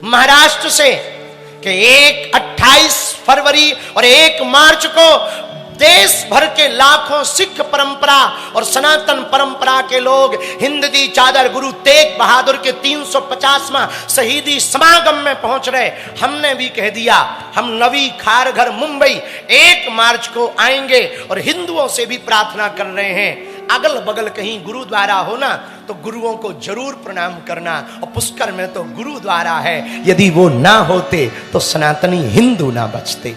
महाराष्ट्र से कि 28 फरवरी और 1 मार्च को देश भर के लाखों सिख परंपरा और सनातन परंपरा के लोग हिंद दी चादर गुरु तेग बहादुर के 350वां शहीदी समागम में पहुंच रहे। हमने भी कह दिया हम नवी खारघर मुंबई 1 मार्च को आएंगे और हिंदुओं से भी प्रार्थना कर रहे हैं अगल बगल कहीं गुरुद्वारा हो ना तो गुरुओं को जरूर प्रणाम करना। और पुष्कर में तो गुरुद्वारा है, यदि वो ना होते तो सनातनी हिंदू ना बचते।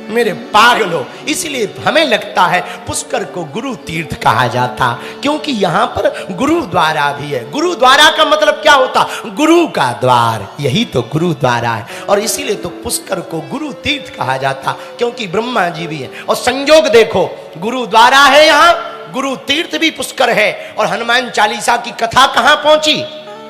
मेरे पागलों, इसलिए हमें लगता है पुष्कर को गुरु तीर्थ कहा जाता क्योंकि यहां पर गुरुद्वारा भी है। गुरुद्वारा का मतलब क्या होता? गुरु का द्वार, यही तो गुरुद्वारा है। और इसीलिए तो पुष्कर को गुरु तीर्थ कहा जाता क्योंकि ब्रह्मा जी भी है। और संयोग देखो, गुरुद्वारा है यहां, गुरु तीर्थ भी पुष्कर है। और हनुमान चालीसा की कथा कहां पहुंची?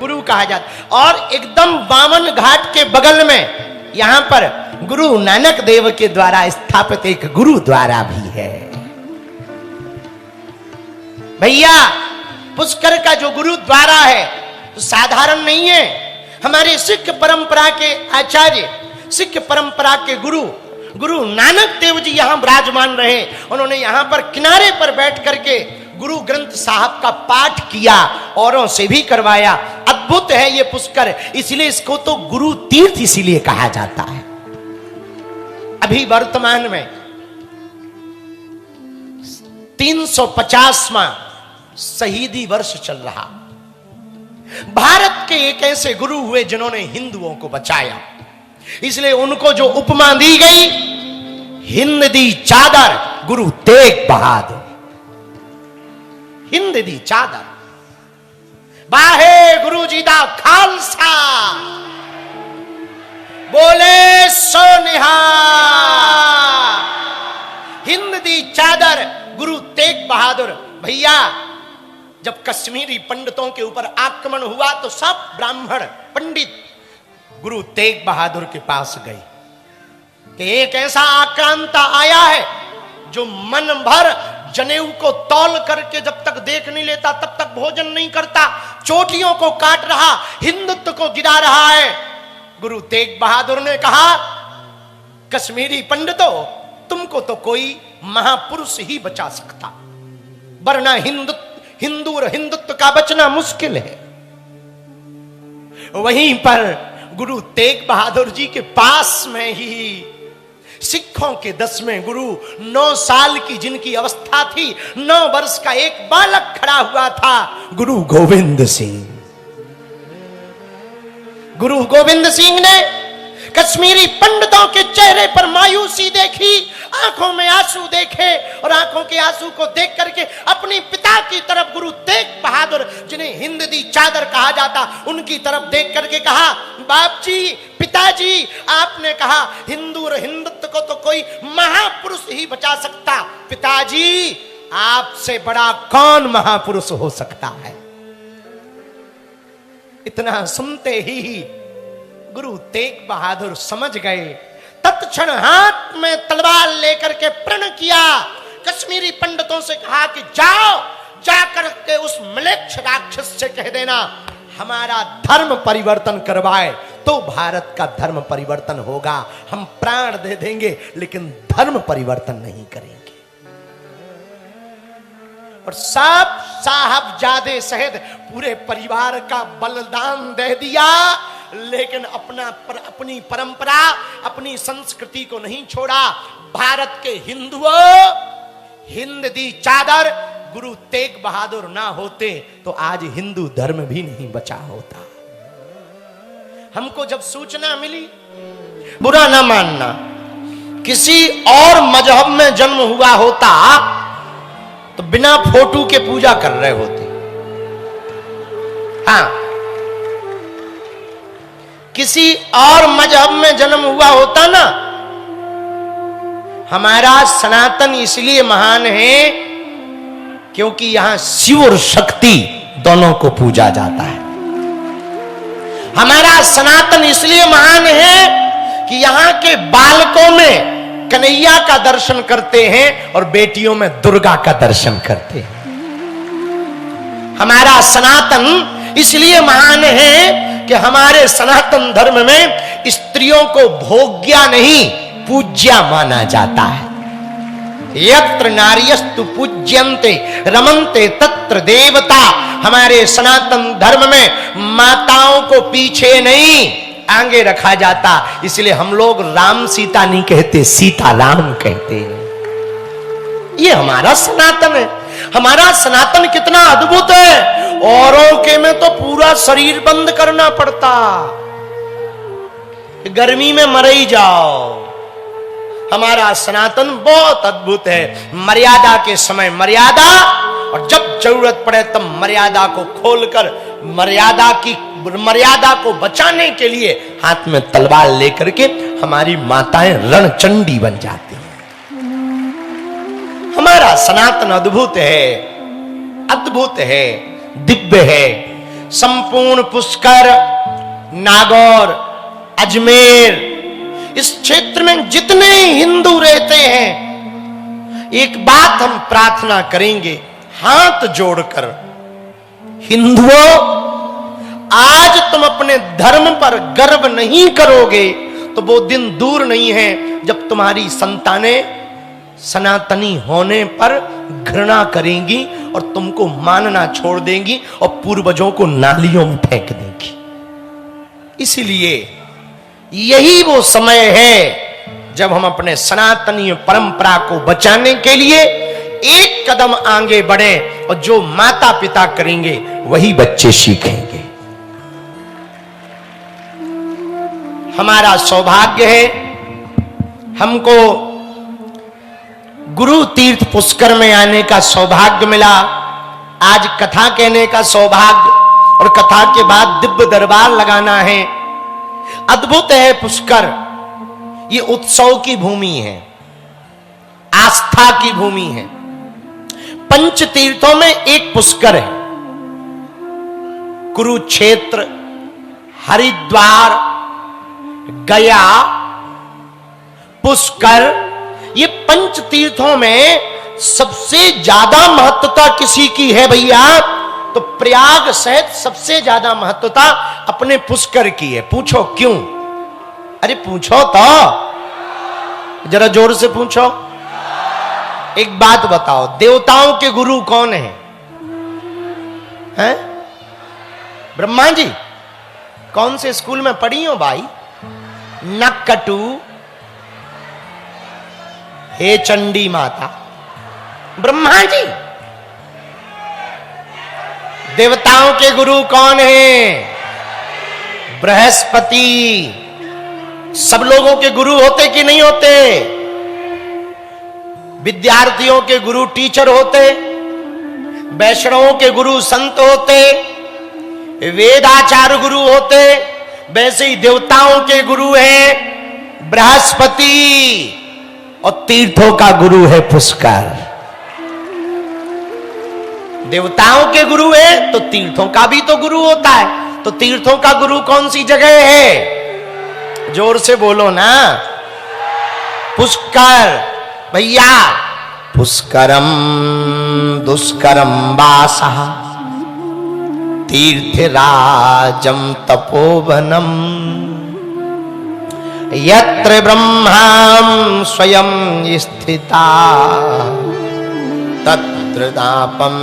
गुरु कहा जाता। और एकदम बामन घाट के बगल में यहां पर गुरु नानक देव के द्वारा स्थापित एक गुरुद्वारा भी है। भैया, पुष्कर का जो गुरुद्वारा है तो साधारण नहीं है। हमारे सिख परंपरा के आचार्य, सिख परंपरा के गुरु नानक देव जी यहां विराजमान रहे। उन्होंने यहां पर किनारे पर बैठ करके गुरु ग्रंथ साहब का पाठ किया, औरों से भी करवाया। अद्भुत है ये पुष्कर, इसलिए इसको तो गुरु तीर्थ इसीलिए कहा जाता है। अभी वर्तमान में 350वां शहीदी वर्ष चल रहा। भारत के एक ऐसे गुरु हुए जिन्होंने हिंदुओं को बचाया, इसलिए उनको जो उपमा दी गई, हिंद दी चादर गुरु तेग बहादुर। हिंद दी चादर, बाहे गुरु जी दा खालसा, बोले सो निहाल। हिंद दी चादर गुरु तेग बहादुर। भैया, जब कश्मीरी पंडितों के ऊपर आक्रमण हुआ तो सब ब्राह्मण पंडित गुरु तेग बहादुर के पास गए कि एक ऐसा आक्रांता आया है जो मन भर जनेऊ को तौल करके जब तक देख नहीं लेता तब तक भोजन नहीं करता, चोटियों को काट रहा, हिंदुत्व को गिरा रहा है। गुरु तेग बहादुर ने कहा, कश्मीरी पंडितों, तुमको तो कोई महापुरुष ही बचा सकता, वरना हिंदू और हिंदुत्व का बचना मुश्किल है। वहीं पर गुरु तेग बहादुर जी के पास में ही सिखों के 10वें गुरु, 9 साल की जिनकी अवस्था थी, 9 वर्ष का एक बालक खड़ा हुआ था, गुरु गोविंद सिंह। गुरु गोविंद सिंह ने कश्मीरी पंडितों के चेहरे पर मायूसी देखी, आंखों में आंसू देखे और आंखों के आंसू को देख करके अपनी पिता की तरफ, गुरु तेग बहादुर जिन्हें हिंद दी चादर कहा जाता, उनकी तरफ देख करके कहा, बाप जी, पिताजी, आपने कहा हिंदू और हिंदुत्व को तो कोई महापुरुष ही बचा सकता, पिताजी आपसे बड़ा कौन महापुरुष हो सकता है? इतना सुनते ही गुरु तेग बहादुर समझ गए। तत्क्षण हाथ में तलवार लेकर के प्रण किया, कश्मीरी पंडितों से कहा कि जाओ, जाकर के उस म्लेच्छ राक्षस से कह देना हमारा धर्म परिवर्तन करवाए तो भारत का धर्म परिवर्तन होगा। हम प्राण दे देंगे लेकिन धर्म परिवर्तन नहीं करेंगे। और सब साहबजादे सहित पूरे परिवार का बलिदान दे दिया, लेकिन अपनी परंपरा, अपनी संस्कृति को नहीं छोड़ा। भारत के हिंदुओं, हिंद दी चादर गुरु तेग बहादुर ना होते तो आज हिंदू धर्म भी नहीं बचा होता। हमको जब सूचना मिली, बुरा ना मानना, किसी और मजहब में जन्म हुआ होता तो बिना फोटो के पूजा कर रहे होते। हाँ, किसी और मजहब में जन्म हुआ होता ना। हमारा सनातन इसलिए महान है क्योंकि यहां शिव और शक्ति दोनों को पूजा जाता है। हमारा सनातन इसलिए महान है कि यहां के बालकों में कन्हैया का दर्शन करते हैं और बेटियों में दुर्गा का दर्शन करते हैं। हमारा सनातन इसलिए महान है कि हमारे सनातन धर्म में स्त्रियों को भोग्या नहीं पूज्या माना जाता है। यत्र नार्यस्तु पूज्यन्ते रमन्ते तत्र देवता। हमारे सनातन धर्म में माताओं को पीछे नहीं आगे रखा जाता, इसलिए हम लोग राम सीता नहीं कहते, सीता राम कहते हैं। ये हमारा सनातन है। हमारा सनातन कितना अद्भुत है, औरों के में तो पूरा शरीर बंद करना पड़ता, गर्मी में मर ही जाओ। हमारा सनातन बहुत अद्भुत है। मर्यादा के समय मर्यादा, और जब जरूरत पड़े तब मर्यादा को खोलकर मर्यादा को बचाने के लिए हाथ में तलवार लेकर के हमारी माताएं रणचंडी बन जाती हैं। हमारा सनातन अद्भुत है, अद्भुत है, दिव्य है। संपूर्ण पुष्कर, नागौर, अजमेर, इस क्षेत्र में जितने हिंदू रहते हैं, एक बात हम प्रार्थना करेंगे हाथ जोड़कर, हिंदुओं, आज तुम अपने धर्म पर गर्व नहीं करोगे तो वो दिन दूर नहीं है जब तुम्हारी संतानें सनातनी होने पर घृणा करेंगी और तुमको मानना छोड़ देंगी और पूर्वजों को नालियों में फेंक देंगी। इसीलिए यही वो समय है जब हम अपने सनातनी परंपरा को बचाने के लिए एक कदम आगे बढ़े, और जो माता पिता करेंगे वही बच्चे सीखेंगे। हमारा सौभाग्य है, हमको गुरु तीर्थ पुष्कर में आने का सौभाग्य मिला, आज कथा कहने का सौभाग्य, और कथा के बाद दिव्य दरबार लगाना है। अद्भुत है पुष्कर, ये उत्सव की भूमि है, आस्था की भूमि है। पंच तीर्थों में एक पुष्कर है। कुरुक्षेत्र, हरिद्वार, गया, पुष्कर, ये पंच तीर्थों में सबसे ज्यादा महत्वता किसी की है भैया? तो प्रयाग सहित सबसे ज्यादा महत्वता अपने पुष्कर की है। पूछो क्यों? अरे पूछो तो, जरा जोर से पूछो। एक बात बताओ, देवताओं के गुरु कौन है? हैं? ब्रह्मा जी। कौन से स्कूल में पढ़ी हो भाई? नक्कटू, हे चंडी माता, ब्रह्मा जी। देवताओं के गुरु कौन है? बृहस्पति। सब लोगों के गुरु होते कि नहीं होते? विद्यार्थियों के गुरु टीचर होते, वैष्णवों के गुरु संत होते, वेदाचार्य गुरु होते, वैसे ही देवताओं के गुरु हैं बृहस्पति, और तीर्थों का गुरु है पुष्कर। देवताओं के गुरु है तो तीर्थों का भी तो गुरु होता है। तो तीर्थों का गुरु कौन सी जगह है? जोर से बोलो ना। पुष्कर भैया। पुष्करम दुष्करम वासः तीर्थराजम तपोवनम यत्र ब्रह्मां स्वयं स्थिता तत्र दापम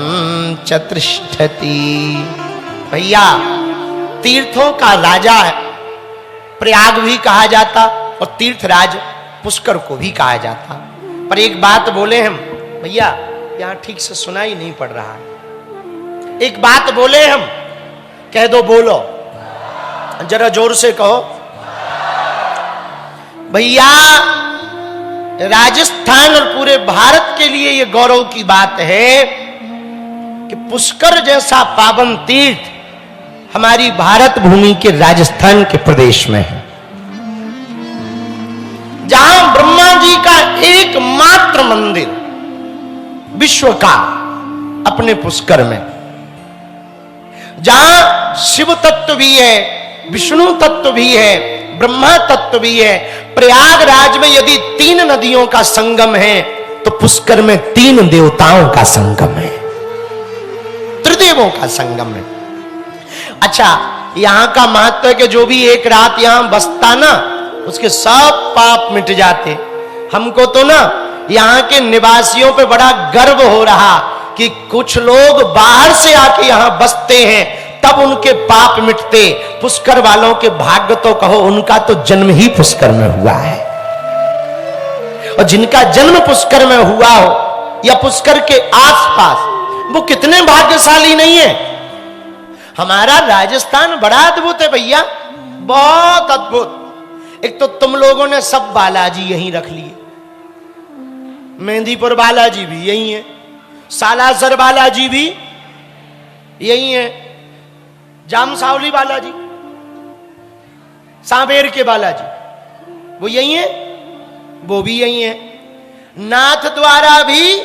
च तिष्ठति। भैया, तीर्थों का राजा है प्रयाग भी कहा जाता, और तीर्थराज पुष्कर को भी कहा जाता। पर एक बात बोले हम भैया, यहां ठीक से सुनाई नहीं पड़ रहा है। एक बात बोले हम, कह दो, बोलो जरा जोर से कहो भैया। राजस्थान और पूरे भारत के लिए यह गौरव की बात है कि पुष्कर जैसा पावन तीर्थ हमारी भारत भूमि के राजस्थान के प्रदेश में है, जहां ब्रह्मा जी का एकमात्र मंदिर विश्व का अपने पुष्कर में, जहां शिव तत्व भी है, विष्णु तत्व भी है, ब्रह्मा तत्व भी है। प्रयागराज में यदि 3 नदियों का संगम है तो पुष्कर में 3 देवताओं का संगम है, त्रिदेवों का संगम है। अच्छा, यहां का महत्व है कि जो भी एक रात यहां बसता ना, उसके सब पाप मिट जाते। हमको तो ना यहां के निवासियों पे बड़ा गर्व हो रहा कि कुछ लोग बाहर से आके यहां बसते हैं, तब उनके पाप मिटते। पुष्कर वालों के भाग्य तो कहो, उनका तो जन्म ही पुष्कर में हुआ है। और जिनका जन्म पुष्कर में हुआ हो या पुष्कर के आसपास, वो कितने भाग्यशाली नहीं है। हमारा राजस्थान बड़ा अद्भुत है भैया, बहुत अद्भुत। एक तो तुम लोगों ने सब बालाजी यहीं रख लिए, मेहंदीपुर बालाजी भी यही है, सालासर बालाजी भी यही है, जामसावली बालाजी, सांबेर के बालाजी वो यही है, वो भी यही है, नाथ द्वारा भी,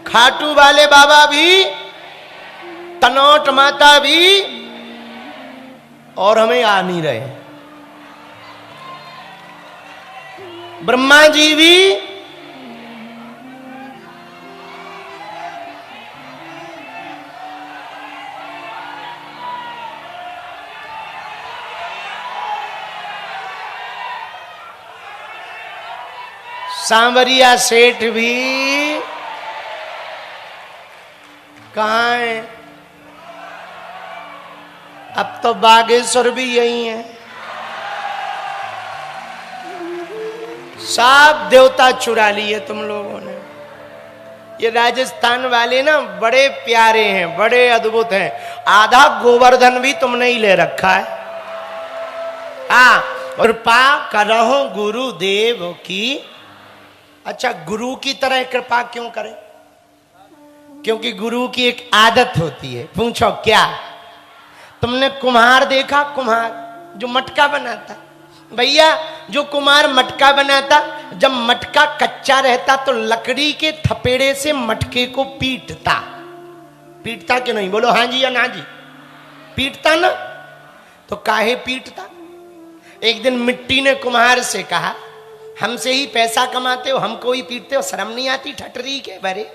खाटू वाले बाबा भी, तनौट माता भी, और हमें आ नहीं रहे। ब्रह्मा जी भी, सांवरिया सेठ भी कहां है? अब तो बागेश्वर भी यही है। सब देवता चुरा लिए तुम लोगों ने। ये राजस्थान वाले ना बड़े प्यारे हैं, बड़े अद्भुत हैं। आधा गोवर्धन भी तुमने ही ले रखा है। कृपा करहो गुरुदेव की। अच्छा, गुरु की तरह कृपा क्यों करें? क्योंकि गुरु की एक आदत होती है। पूछो क्या? तुमने कुम्हार देखा? कुम्हार जो मटका बनाता, भैया जो कुम्हार मटका बनाता, जब मटका कच्चा रहता तो लकड़ी के थपेड़े से मटके को पीटता। पीटता क्यों नहीं? बोलो हाँ जी या ना जी। पीटता ना, तो काहे पीटता? एक दिन मिट्टी ने कुम्हार से कहा, हमसे ही पैसा कमाते हो, हमको ही पीटते हो, शर्म नहीं आती ठटरी के भरे?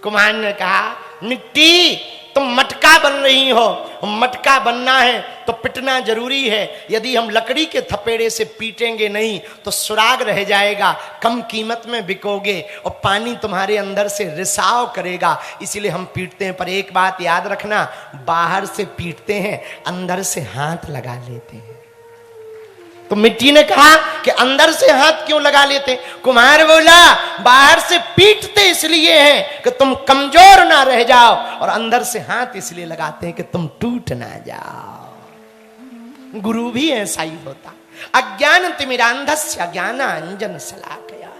कुम्हार ने कहा, मिट्टी तुम मटका बन रही हो, मटका बनना है तो पिटना जरूरी है। यदि हम लकड़ी के थपेड़े से पीटेंगे नहीं तो सुराग रह जाएगा, कम कीमत में बिकोगे और पानी तुम्हारे अंदर से रिसाव करेगा, इसीलिए हम पीटते हैं। पर एक बात याद रखना, बाहर से पीटते हैं, अंदर से हाथ लगा लेते हैं। तो मिट्टी ने कहा कि अंदर से हाथ क्यों लगा लेते? कुम्हार बोला, बाहर से पीटते इसलिए हैं कि तुम कमजोर ना रह जाओ, और अंदर से हाथ इसलिए लगाते हैं कि तुम टूट ना जाओ। गुरु भी ऐसा ही होता। अज्ञान तिमिरांधस्य ज्ञानांजन शलाकया।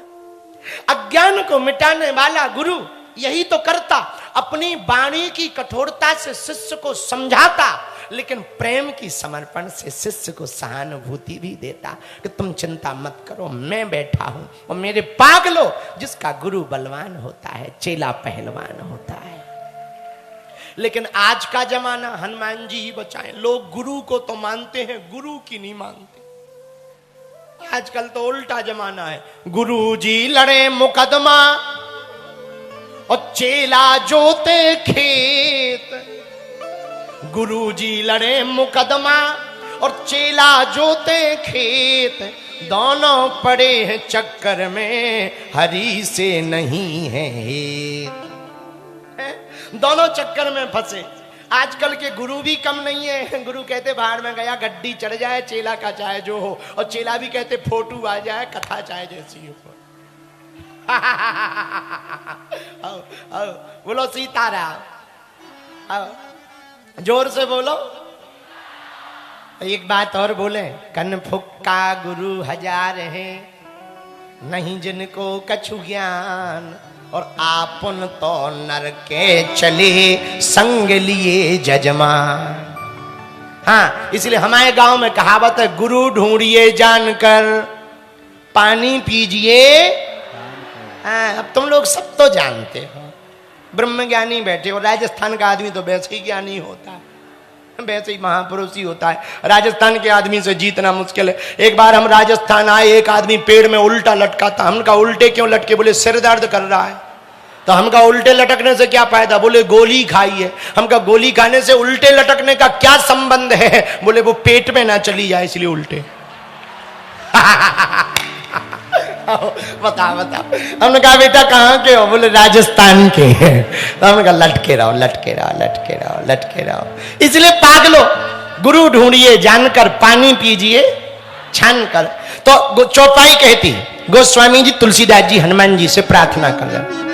अज्ञान को मिटाने वाला गुरु यही तो करता। अपनी वाणी की कठोरता से शिष्य को समझाता, लेकिन प्रेम की समर्पण से शिष्य को सहानुभूति भी देता कि तुम चिंता मत करो, मैं बैठा हूं। और मेरे पागलो, जिसका गुरु बलवान होता है, चेला पहलवान होता है। लेकिन आज का जमाना, हनुमान जी ही बचाएं, लोग गुरु को तो मानते हैं, गुरु की नहीं मानते। आजकल तो उल्टा जमाना है। गुरु जी लड़े मुकदमा और चेला जोते खेत। गुरुजी लड़े मुकदमा और चेला जोते खेत, दोनों पड़े हैं चक्कर में, हरि से नहीं है हेत। दोनों चक्कर में फंसे। आजकल के गुरु भी कम नहीं है। गुरु कहते भाड़ में गया गड्डी चढ़ जाए, चेला का चाहे जो हो, और चेला भी कहते फोटो आ जाए, कथा चाहे जैसी हो। बोलो सीताराम, जोर से बोलो। एक बात और बोले, कन फुक्का गुरु हजार है, नहीं जिनको कछु ज्ञान, और आपन तो नर के चले, संग लिए जजमान। हाँ, इसलिए हमारे गांव में कहावत है, गुरु ढूंढिए जानकर, पानी पीजिए। अब तुम लोग सब तो जानते हो, ब्रह्म ज्ञानी बैठे हो। राजस्थान का आदमी तो वैसे ही ज्ञानी होता है, वैसे ही महापुरुष ही होता है। राजस्थान के आदमी से जीतना मुश्किल है। एक बार हम राजस्थान आए, एक आदमी पेड़ में उल्टा लटका था। हमने कहा उल्टे क्यों लटके? बोले सिर दर्द कर रहा है। तो हमका उल्टे लटकने से क्या फायदा? बोले गोली खाई है। हमका गोली खाने से उल्टे लटकने का क्या संबंध है? बोले वो पेट में ना चली जाए इसलिए उल्टे। बताओ बताओ। हमने कहा बेटा कहाँ के हो? बोले राजस्थान के। तो हमने कहा लटके रहो लटके रहो लटके रहो लटके रहो। इसलिए पागलो गुरु ढूंढिए जानकर, पानी पीजिए छान कर। तो चौपाई कहती गोस्वामी जी तुलसीदास जी हनुमान जी से प्रार्थना कर रहे